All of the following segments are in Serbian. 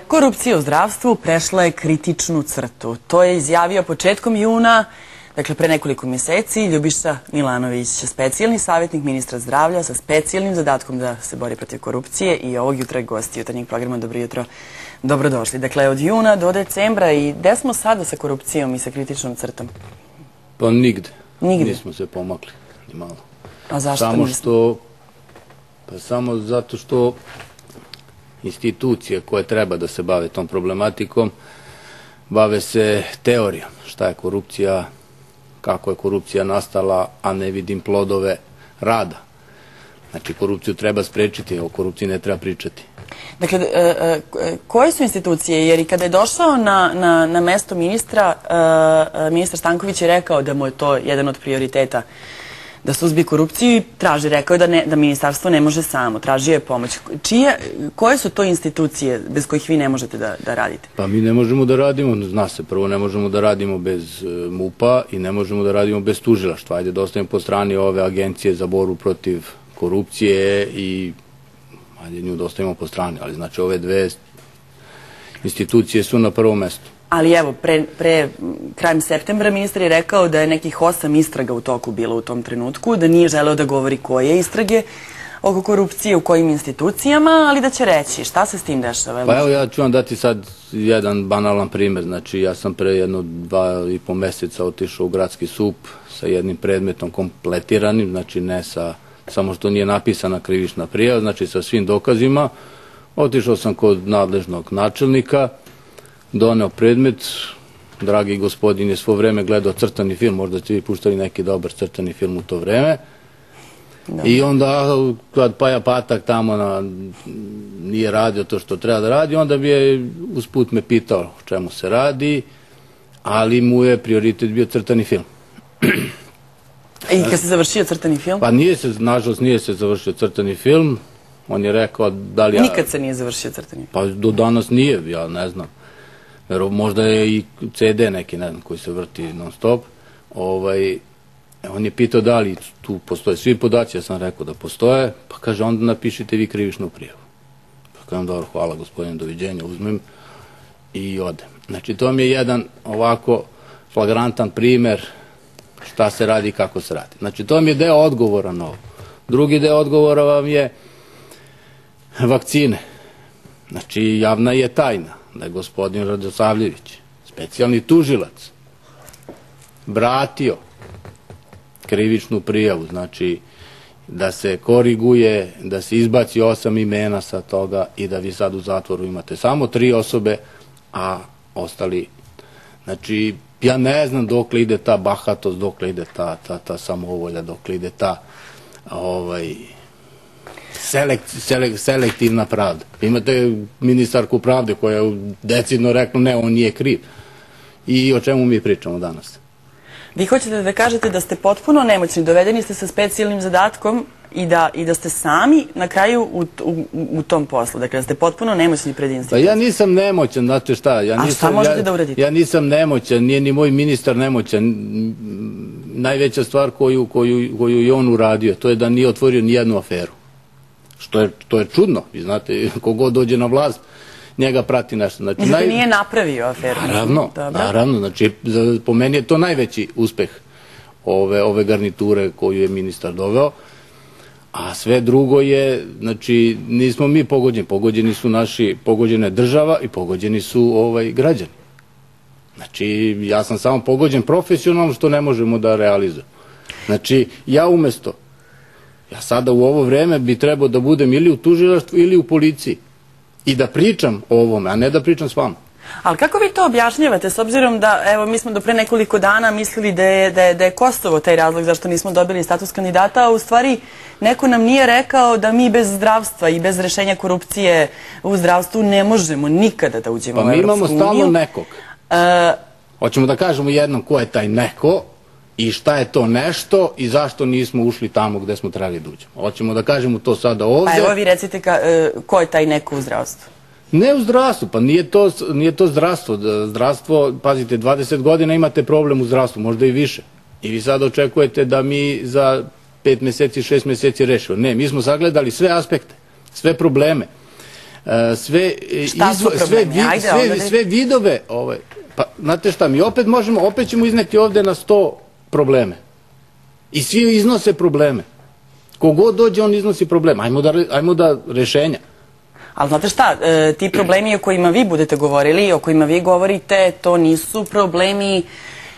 Korupcija u zdravstvu prešla je kritičnu crtu. To je izjavio početkom juna, dakle pre nekoliko mjeseci, Ljubiša Milanović, specijalni savjetnik ministra zdravlja sa specijalnim zadatkom da se bori protiv korupcije i ovog jutra je gost jutarnjeg programa. Dobro jutro, dobrodošli. Dakle, od juna do decembra i gde smo sada sa korupcijom i sa kritičnom crtom? Pa nigde. Nigde? Nismo se pomakli, ni malo. A zašto nismo? Samo zato što institucije koje treba da se bave tom problematikom bave se teorijom. Šta je korupcija, kako je korupcija nastala, a ne vidim plodove rada. Znači, korupciju treba sprečiti, o korupciji ne treba pričati. Dakle, koje su institucije? Jer i kada je došao na mesto ministra, ministar Stanković je rekao da mu je to jedan od prioriteta da suzbije korupciju i rekao je da ministarstvo ne može samo, tražio je pomoć. Koje su to institucije bez kojih vi ne možete da radite? Pa mi ne možemo da radimo, zna se, prvo ne možemo da radimo bez MUP-a i ne možemo da radimo bez tužilaštva. Ajde da ostavimo po strani ove agencije za borbu protiv korupcije i ajde nju da ostavimo po strani, ali znači ove dve institucije su na prvom mestu. Ali evo, pre krajem septembra ministar je rekao da je nekih 8 istraga u toku bilo u tom trenutku, da nije želeo da govori koje istrage oko korupcije, u kojim institucijama, ali da će reći šta se s tim dešava. Pa evo, ja ću vam dati sad jedan banalan primer. Znači, ja sam pre 2,5 meseca otišao u gradski SUP sa jednim predmetom kompletiranim, znači ne samo što nije napisana krivična prijava, znači sa svim dokazima. Otišao sam kod nadležnog načelnika, doneo predmet, dragi gospodin je svo vreme gledao crtani film, možda ste vi puštali neki dobar crtani film u to vreme. I onda, kad Paja Patak tamo nije radio to što treba da radi, onda bi je usput me pitao o čemu se radi, ali mu je prioritet bio crtani film. I kad se završio crtani film? Pa nažalost nije se završio crtani film, on je rekao da li ja... Nikad se nije završio crtani film? Pa do danas nije, ja ne znam. Možda je i CD neki, ne znam, koji se vrti non stop. On je pitao da li tu postoje svi podaci, ja sam rekao da postoje, pa kaže onda napišite vi krivičnu prijavu. Pa kažem dobro, hvala gospodine, doviđenja, uzmem i odem. Znači to mi je jedan ovako flagrantan primer šta se radi i kako se radi. Znači to mi je deo odgovora na ovo. Drugi deo odgovora vam je vakcine. Znači javna je tajna da je gospodin Radosavljević, specijalni tužilac, vratio krivičnu prijavu, znači da se koriguje, da se izbaci 8 imena sa toga i da vi sad u zatvoru imate samo 3 osobe, a ostali, znači ja ne znam dokle ide ta bahatost, dokle ide ta samovolja, dokle ide ta selektivna pravda. Imate ministarku pravde koja je decidno rekla ne, on nije kriv. I o čemu mi pričamo danas? Vi hoćete da kažete da ste potpuno nemoćni, dovedeni ste sa specijalnim zadatkom i da ste sami na kraju u tom poslu, dakle da ste potpuno nemoćni pred institucijom. Pa ja nisam nemoćan, znate šta? A šta možete da uradite? Ja nisam nemoćan, nije ni moj ministar nemoćan. Najveća stvar koju je on uradio, to je da nije otvorio nijednu aferu. Što je čudno, vi znate, kogod dođe na vlast, njega prati nešto. Mislite, nije napravio aferu? Naravno, znači po meni je to najveći uspeh ove garniture koju je ministar doveo, a sve drugo je, znači nismo mi pogođeni, pogođena je država i pogođeni su građani. Znači ja sam samo pogođen profesionalno što ne možemo da realizujemo. Znači ja sada u ovo vreme bi trebao da budem ili u tužilaštvu ili u policiji i da pričam o ovome, a ne da pričam s vama. Ali kako vi to objašnjavate, s obzirom da, evo, mi smo do pre nekoliko dana mislili da je Kosovo taj razlog zašto nismo dobili status kandidata, a u stvari neko nam nije rekao da mi bez zdravstva i bez rešenja korupcije u zdravstvu ne možemo nikada da uđemo u Evropsku uniju. Pa mi imamo stalno nekog. Hoćemo da kažemo jednom ko je taj neko i šta je to nešto i zašto nismo ušli tamo gde smo trebali da uđemo. Hoćemo da kažemo to sada ovde. Pa evo vi recite ko je taj neko u zdravstvu. Ne u zdravstvu, pa nije to zdravstvo. Zdravstvo, pazite, 20 godina imate problem u zdravstvu, možda i više. I vi sada očekujete da mi za 5 meseci, 6 meseci rešimo. Ne, mi smo sagledali sve aspekte, sve probleme. sve vidove, pa znate šta, mi opet ćemo izneti ovde na 100 probleme. I svi iznose probleme. Kogod dođe, on iznosi probleme. Ajmo da rešenja. Ali znate šta, ti problemi o kojima vi budete govorili, o kojima vi govorite, to nisu problemi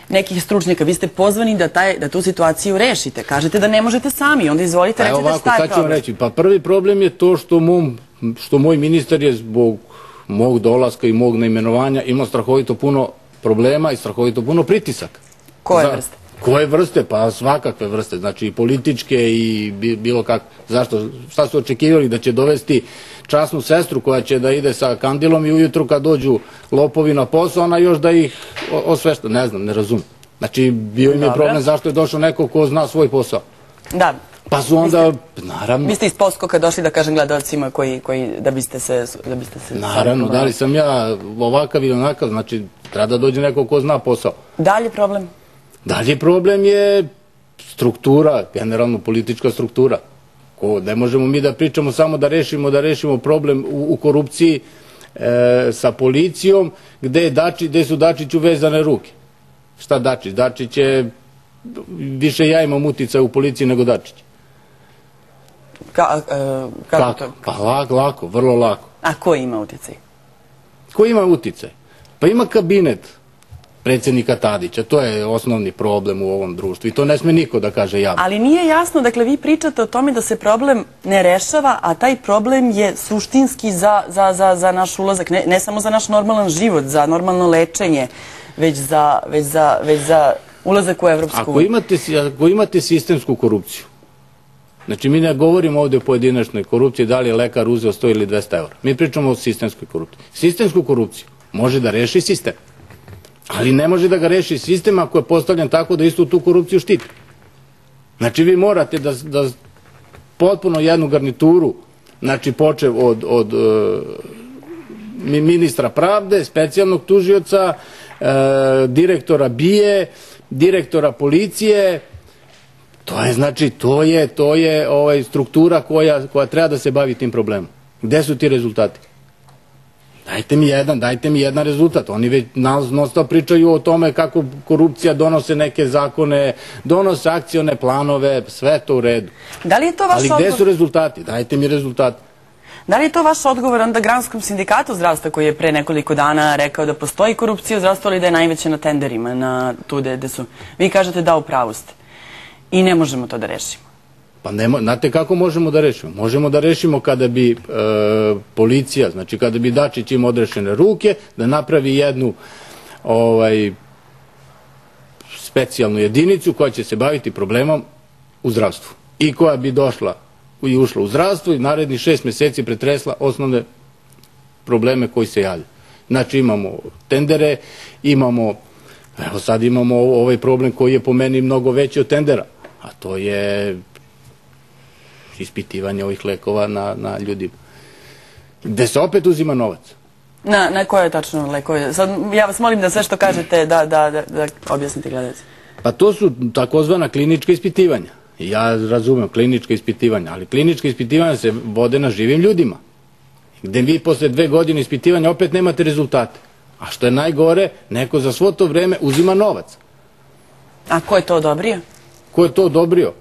nekih stručnjaka. Vi ste pozvani da tu situaciju rešite. Kažete da ne možete sami, onda izvolite, recite šta je problem. Sad ću vam reći. Pa prvi problem je to što moj ministar je zbog mog dolaska i mog naimenovanja imao strahovito puno problema i strahovito puno pritisaka. Koje vrste? Koje vrste? Pa svakakve vrste. Znači i političke i bilo kakve. Zašto? Šta su očekivali? Da će dovesti časnu sestru koja će da ide sa kandilom i ujutru kad dođu lopovi na posao, ona još da ih osvešta. Ne znam, ne razumem. Znači bio im je problem zašto je došao neko ko zna svoj posao. Da. Pa su onda, naravno... Vi ste iz Poskoka došli da kažem gledalcima da biste se... Naravno, da li sam ja ovakav ili onakav, znači treba da dođe neko ko zna posao. Dalje problem? Dalje problem je struktura, generalno politička struktura. Ne možemo mi da pričamo samo da rešimo problem u korupciji sa policijom, gde su Dačiću vezane ruke. Šta Dačić? Dačić je, više ja imam uticaj u policiji nego Dačić. Kako to? Pa lako, vrlo lako. A ko ima uticaj? Ko ima uticaj? Pa ima kabinet predsjednika Tadića, to je osnovni problem u ovom društvu i to ne sme niko da kaže javno. Ali nije jasno, dakle vi pričate o tome da se problem ne rešava, a taj problem je suštinski za naš ulazak, ne samo za naš normalan život, za normalno lečenje, već za ulazak u Evropsku uniju. Ako imate sistemsku korupciju, znači mi ne govorimo ovde o pojedinačnoj korupciji, da li je lekar uzeo 100 ili 200 eura. Mi pričamo o sistemskoj korupciji. Sistemsku korupciju može da reši sistem. Ali ne može da ga reši sistem ako je postavljen tako da istu tu korupciju štiti. Znači vi morate da potpuno jednu garnituru, znači počev od ministra pravde, specijalnog tužioca, direktora BIA, direktora policije, to je struktura koja treba da se bavi tim problemom. Gde su ti rezultati? Dajte mi jedan rezultat. Oni već non-stop pričaju o tome kako korupcija donose neke zakone, donose akcione planove, sve to u redu. Ali gde su rezultati? Dajte mi rezultate. Da li je to vaš odgovor onda Granskom sindikatu zdravstva koji je pre nekoliko dana rekao da postoji korupcija u zdravstvu, ali da je najveća na tenderima, na tu gde su? Vi kažete da, u pravu ste. I ne možemo to da rešimo. Pa znate kako možemo da rešimo? Možemo da rešimo kada bi policija, znači kada bi Dačić imao odrešene ruke, da napravi jednu specijalnu jedinicu koja će se baviti problemom u zdravstvu. I koja bi došla i ušla u zdravstvo i narednih 6 meseci pretresla osnovne probleme koji se javljaju. Znači imamo tendere, sad imamo ovaj problem koji je po meni mnogo veći od tendera, a to je ispitivanje ovih lekova na ljudima. Gde se opet uzima novac. Na koje tačno lekove? Sad, ja vas molim da sve što kažete da objasnite gledalci. Pa to su takozvana klinička ispitivanja. Ja razumem klinička ispitivanja, ali klinička ispitivanja se vode na živim ljudima. Gde vi posle 2 godine ispitivanja opet nemate rezultate. A što je najgore, neko za svo to vreme uzima novac. A ko je to odobrio? Ko je to odobrio?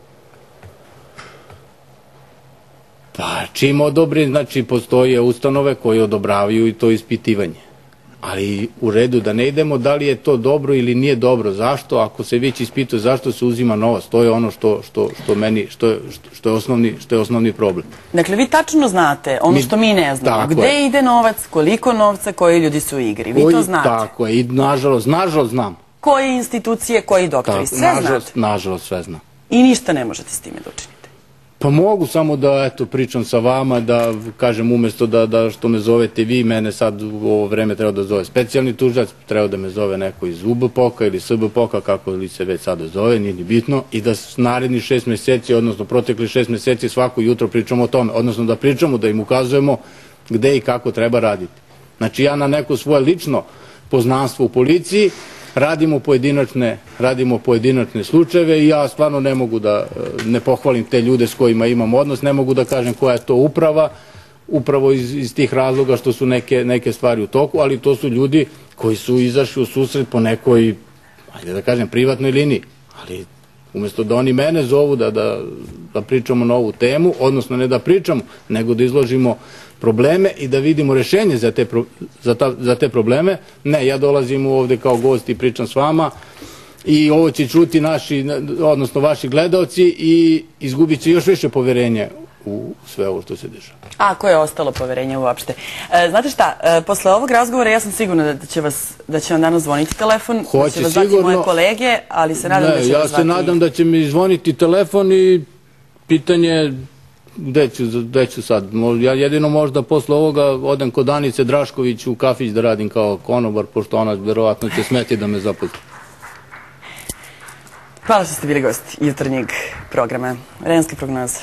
Pa čim odobri, znači postoje ustanove koje odobravaju i to ispitivanje. Ali u redu da ne idemo da li je to dobro ili nije dobro. Zašto? Ako se već ispituje zašto se uzima novac, to je ono što je osnovni problem. Dakle, vi tačno znate ono što mi ne znamo. Gde ide novac, koliko novca, koji ljudi su u igri. Vi to znate. Tako je. I nažalost znam. Koje institucije, koji doktori, sve znate. Nažalost sve znam. I ništa ne možete s time da učinite. Pa mogu samo da pričam sa vama, da kažem umesto da što me zovete vi, mene sad u ovo vreme treba da zove specijalni tužilac, treba da me zove neko iz UBPOK-a ili SBPOK-a, kako li se već sada zove, nije ni bitno, i da naredni 6 meseci, odnosno protekli 6 meseci svako jutro pričamo o tome, odnosno da pričamo, da im ukazujemo gde i kako treba raditi. Znači ja na neko svoje lično poznanstvo u policiji radimo pojedinačne slučajeve i ja stvarno ne mogu da ne pohvalim te ljude s kojima imam odnos, ne mogu da kažem koja je to uprava, upravo iz tih razloga što su neke stvari u toku, ali to su ljudi koji su izašli u susret po nekoj, ajde da kažem, privatnoj liniji. Ali umjesto da oni mene zovu da pričamo na ovu temu, odnosno ne da pričamo, nego da izložimo probleme i da vidimo rešenje za te probleme, ne, ja dolazim ovde kao gost i pričam s vama i ovo će čuti odnosno vaši gledalci i izgubit će još više poverenja u sve ovo što se dešava. A koje je ostalo poverenje uopšte? Znate šta, posle ovog razgovora ja sam sigurna da će vam danas zvoniti telefon, da će vas zvati moje kolege, ali se nadam da će vas zvati... Ja se nadam da će mi zvoniti telefon i pitanje gde ću sad. Ja jedino možda posle ovoga odem kod Danice Drašković u kafić da radim kao konobar, pošto ona verovatno će smeti da me zaposli. Hvala što ste bili gosti jutarnjeg programa Vremenske prognoze.